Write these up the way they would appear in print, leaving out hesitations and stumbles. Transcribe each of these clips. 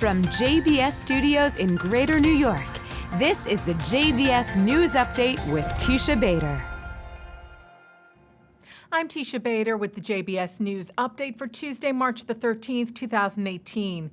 From JBS Studios in Greater New York, this is the JBS News Update with Teisha Bader. I'm Teisha Bader with the JBS News Update for Tuesday, March the 13th, 2018.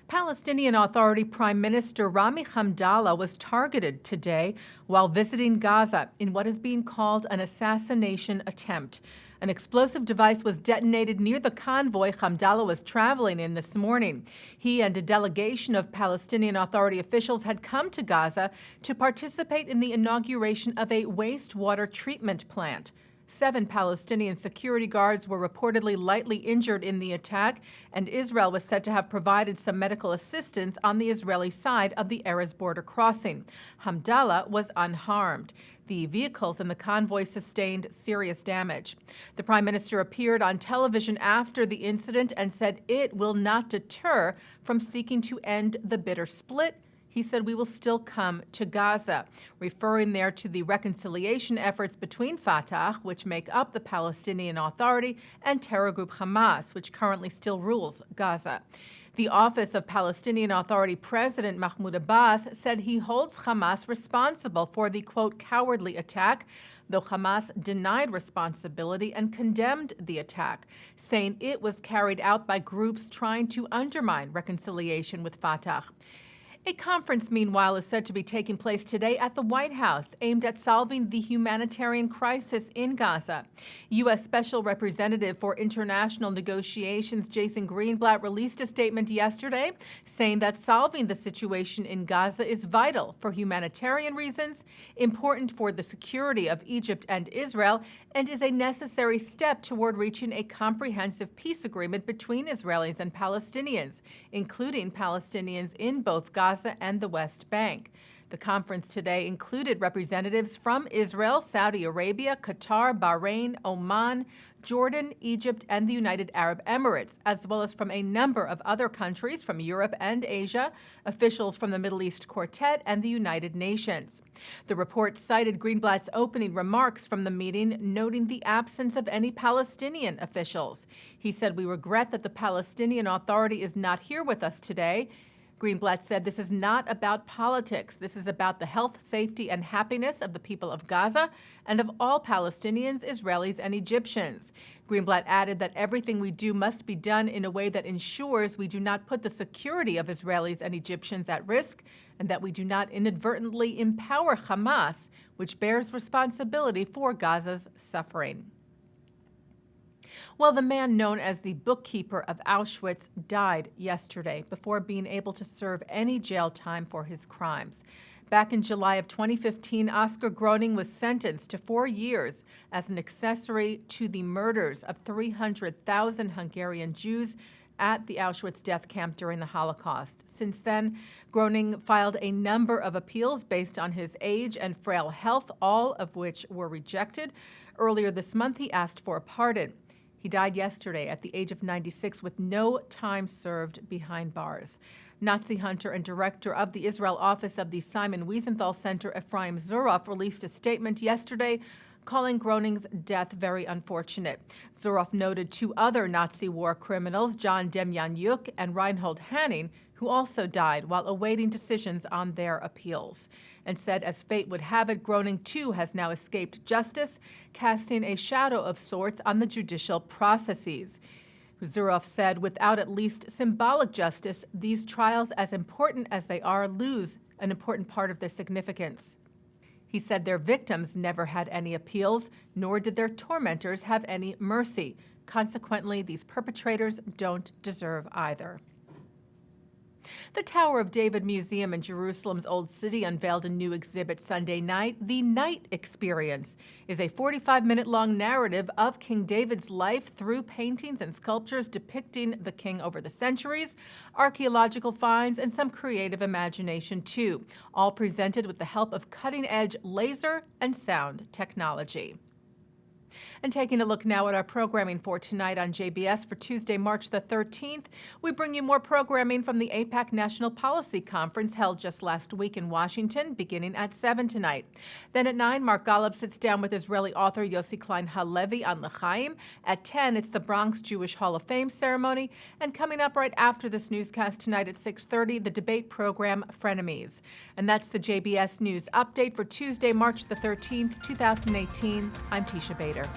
Palestinian Authority Prime Minister Rami Hamdallah was targeted today while visiting Gaza in what is being called an assassination attempt. An explosive device was detonated near the convoy Hamdallah was traveling in this morning. He and a delegation of Palestinian Authority officials had come to Gaza to participate in the inauguration of a wastewater treatment plant. 7 Palestinian security guards were reportedly lightly injured in the attack, and Israel was said to have provided some medical assistance on the Israeli side of the Erez border crossing. Hamdallah was unharmed. The vehicles in the convoy sustained serious damage. The Prime Minister appeared on television after the incident and said it will not deter from seeking to end the bitter split. He said, "We will still come to Gaza," referring there to the reconciliation efforts between Fatah, which make up the Palestinian Authority, and terror group Hamas, which currently still rules Gaza. The Office of Palestinian Authority President Mahmoud Abbas said he holds Hamas responsible for the, quote, cowardly attack, though Hamas denied responsibility and condemned the attack, saying it was carried out by groups trying to undermine reconciliation with Fatah. A conference, meanwhile, is said to be taking place today at the White House, aimed at solving the humanitarian crisis in Gaza. U.S. Special Representative for International Negotiations Jason Greenblatt released a statement yesterday saying that solving the situation in Gaza is vital for humanitarian reasons, important for the security of Egypt and Israel, and is a necessary step toward reaching a comprehensive peace agreement between Israelis and Palestinians, including Palestinians in both Gaza and the West Bank. The conference today included representatives from Israel, Saudi Arabia, Qatar, Bahrain, Oman, Jordan, Egypt, and the United Arab Emirates, as well as from a number of other countries from Europe and Asia, officials from the Middle East Quartet, and the United Nations. The report cited Greenblatt's opening remarks from the meeting, noting the absence of any Palestinian officials. He said, "We regret that the Palestinian Authority is not here with us today." Greenblatt said, "This is not about politics. This is about the health, safety, and happiness of the people of Gaza and of all Palestinians, Israelis, and Egyptians." Greenblatt added that everything we do must be done in a way that ensures we do not put the security of Israelis and Egyptians at risk, and that we do not inadvertently empower Hamas, which bears responsibility for Gaza's suffering. Well, the man known as the bookkeeper of Auschwitz died yesterday before being able to serve any jail time for his crimes. Back in July of 2015, Oscar Groening was sentenced to 4 years as an accessory to the murders of 300,000 Hungarian Jews at the Auschwitz death camp during the Holocaust. Since then, Groening filed a number of appeals based on his age and frail health, all of which were rejected. Earlier this month, he asked for a pardon. He died yesterday at the age of 96 with no time served behind bars. Nazi hunter and director of the Israel office of the Simon Wiesenthal Center, Ephraim Zuroff, released a statement yesterday calling Groening's death very unfortunate. Zuroff noted 2 other Nazi war criminals, John Demjanjuk and Reinhold Hanning, who also died while awaiting decisions on their appeals, and said, as fate would have it, Groening too has now escaped justice, casting a shadow of sorts on the judicial processes. Zuroff said, "Without at least symbolic justice, these trials, as important as they are, lose an important part of their significance." He said their victims never had any appeals, nor did their tormentors have any mercy. Consequently, these perpetrators don't deserve either. The Tower of David Museum in Jerusalem's Old City unveiled a new exhibit Sunday night. The Night Experience is a 45-minute-long narrative of King David's life through paintings and sculptures depicting the king over the centuries, archaeological finds, and some creative imagination, too, all presented with the help of cutting-edge laser and sound technology. And taking a look now at our programming for tonight on JBS for Tuesday, March the 13th, we bring you more programming from the APAC National Policy Conference held just last week in Washington, beginning at 7 tonight. Then at 9, Mark Golub sits down with Israeli author Yossi Klein Halevi on L'chaim. At 10, it's the Bronx Jewish Hall of Fame ceremony. And coming up right after this newscast tonight at 6:30, the debate program Frenemies. And that's the JBS News Update for Tuesday, March the 13th, 2018. I'm Teisha Bader.